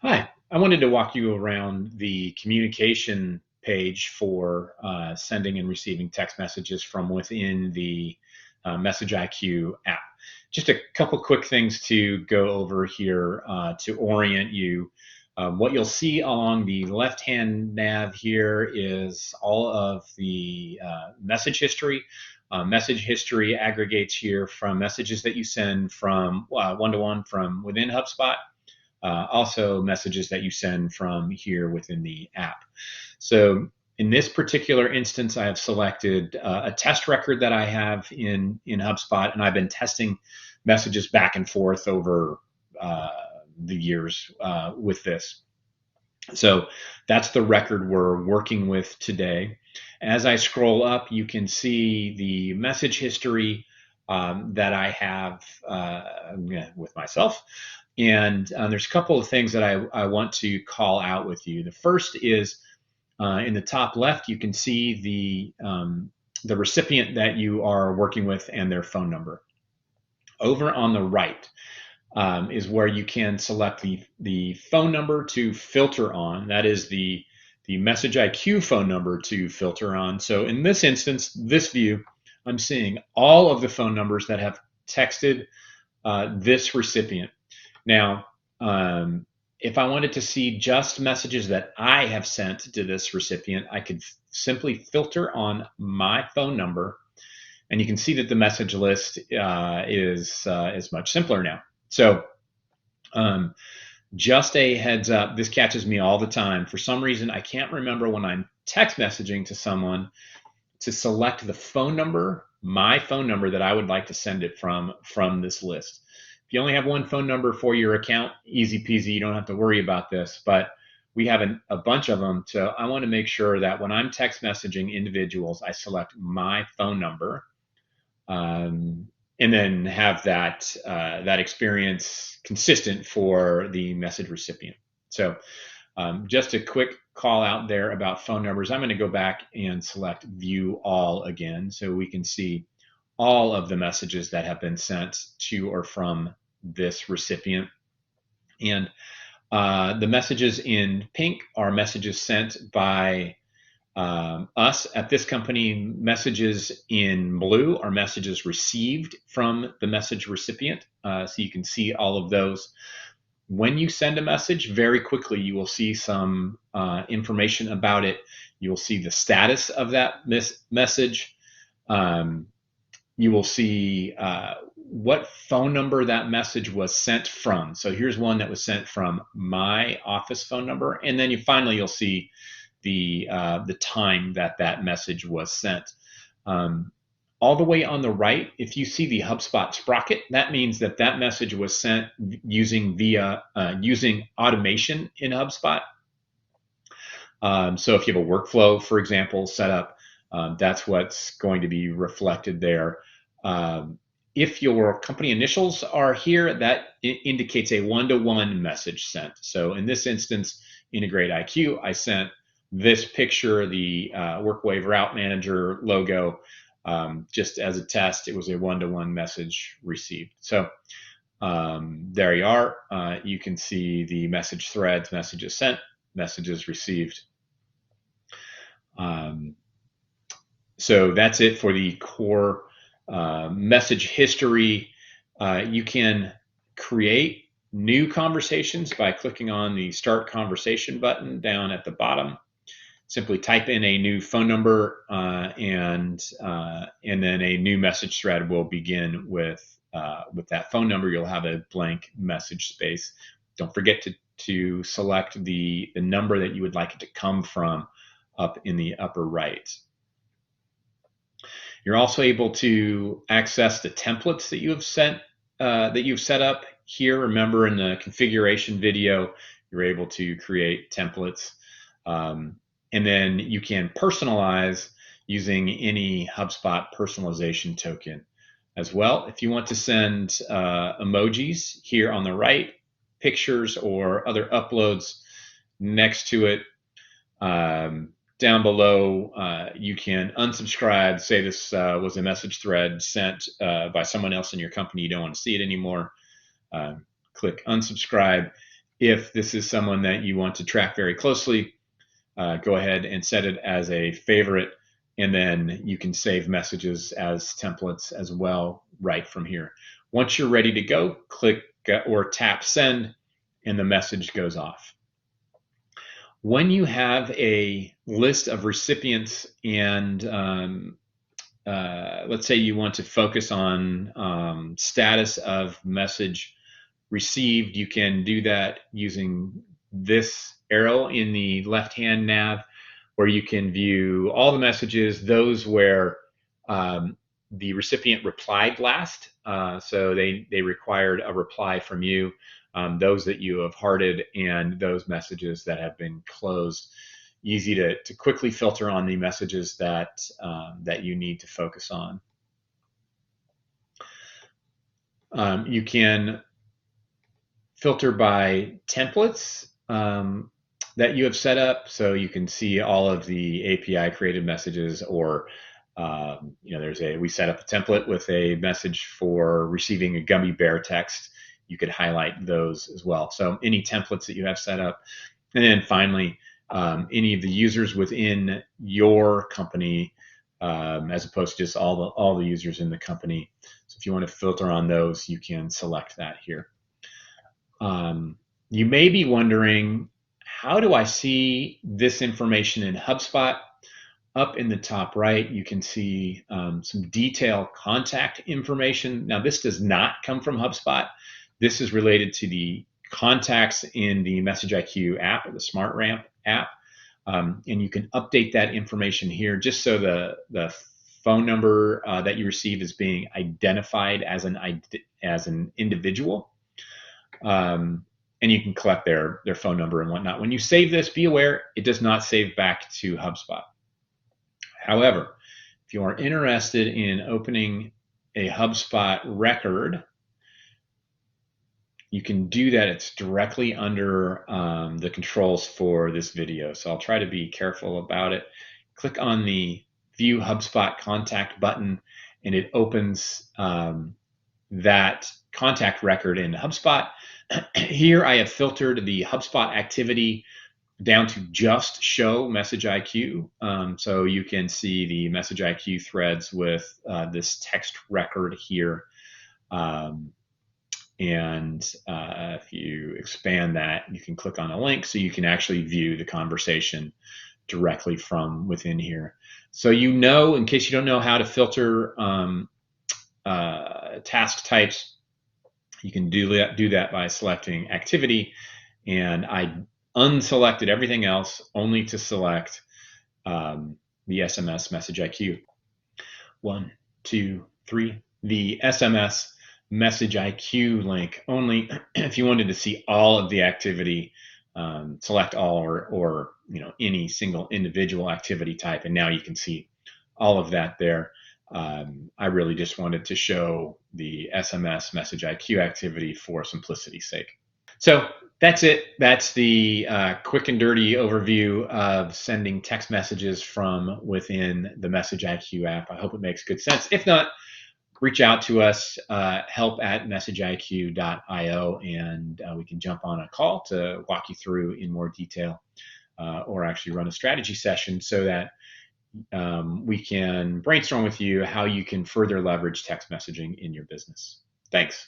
Hi, I wanted to walk you around the communication page for sending and receiving text messages from within the Message IQ app. Just a couple quick things to go over here to orient you. What you'll see along the left-hand nav here is all of the message history. Message history aggregates here from messages that you send from one-to-one from within HubSpot, also messages that you send from here within the app. So in this particular instance, I have selected a test record that I have in HubSpot, and I've been testing messages back and forth over the years with this. So that's the record we're working with today. As I scroll up, you can see the message history that I have with myself. And there's a couple of things that I want to call out with you. The first is in the top left, you can see the recipient that you are working with and their phone number. Over on the right is where you can select the phone number to filter on. That is the Message IQ phone number to filter on. So in this instance, this view, I'm seeing all of the phone numbers that have texted this recipient. Now, if I wanted to see just messages that I have sent to this recipient, I could simply filter on my phone number, and you can see that the message list is much simpler now. So, just a heads up, this catches me all the time. For some reason, I can't remember when I'm text messaging to someone to select the phone number, my phone number that I would like to send it from this list. If you only have one phone number for your account, easy peasy, you don't have to worry about this. But we have a bunch of them, so I want to make sure that when I'm text messaging individuals, I select my phone number, and then have that experience consistent for the message recipient. So just a quick call out there about phone numbers. I'm going to go back and select View All again so we can see all of the messages that have been sent to or from this recipient. And the messages in pink are messages sent by us at this company. Messages in blue are messages received from the message recipient. So you can see all of those. When you send a message, very quickly you will see some information about it. You will see the status of that message. You will see what phone number that message was sent from. So here's one that was sent from my office phone number, and then you'll see the time that message was sent. All the way on the right, if you see the HubSpot sprocket, that means that message was sent using automation in HubSpot. So if you have a workflow, for example, set up, that's what's going to be reflected there. If your company initials are here, that indicates a one-to-one message sent. So in this instance, Integrate IQ, I sent this picture, the WorkWave Route Manager logo, just as a test. It was a one-to-one message received. So there you are. You can see the message threads, messages sent, messages received. So that's it for the core message history. You can create new conversations by clicking on the Start Conversation button down at the bottom. Simply type in a new phone number, and then a new message thread will begin with that phone number. You'll have a blank message space. Don't forget to select the number that you would like it to come from up in the upper right. You're also able to access the templates that you have set up here. Remember, in the configuration video, you're able to create templates. And then you can personalize using any HubSpot personalization token as well. If you want to send emojis here on the right, pictures or other uploads next to it, down below, you can unsubscribe. Say this was a message thread sent by someone else in your company. You don't want to see it anymore. Click unsubscribe. If this is someone that you want to track very closely, go ahead and set it as a favorite, and then you can save messages as templates as well right from here. Once you're ready to go, click or tap send, and the message goes off. When you have a list of recipients and let's say you want to focus on status of message received, you can do that using this arrow in the left-hand nav, where you can view all the messages, those where the recipient replied last. So they required a reply from you, those that you have hearted, and those messages that have been closed. Easy to quickly filter on the messages that you need to focus on. You can filter by templates that you have set up, so you can see all of the API created messages, or we set up a template with a message for receiving a gummy bear text. You could highlight those as well. So any templates that you have set up, and then finally, any of the users within your company, as opposed to just all the users in the company. So if you want to filter on those, you can select that here. You may be wondering, how do I see this information in HubSpot? Up in the top right, you can see some detailed contact information. Now, this does not come from HubSpot. This is related to the contacts in the MessageIQ app, or the SmartRamp app. And you can update that information here, just so the phone number that you receive is being identified as an individual. And you can collect their phone number and whatnot. When you save this, be aware it does not save back to HubSpot. However, if you are interested in opening a HubSpot record, you can do that. It's directly under the controls for this video, so I'll try to be careful about it. Click on the View HubSpot Contact button, and it opens that contact record in HubSpot. Here I have filtered the HubSpot activity down to just show MessageIQ. So you can see the MessageIQ threads with this text record here. If you expand that, you can click on a link so you can actually view the conversation directly from within here. So in case you don't know how to filter task types, you can do that by selecting activity, and I unselected everything else only to select the SMS MessageIQ. 1, 2, 3. The SMS MessageIQ link only. If you wanted to see all of the activity, select all, or any single individual activity type, and now you can see all of that there. I really just wanted to show the SMS MessageIQ activity for simplicity's sake. So that's it. That's the quick and dirty overview of sending text messages from within the MessageIQ app. I hope it makes good sense. If not, reach out to us, help@messageiq.io, and we can jump on a call to walk you through in more detail, or actually run a strategy session so that we can brainstorm with you how you can further leverage text messaging in your business. Thanks.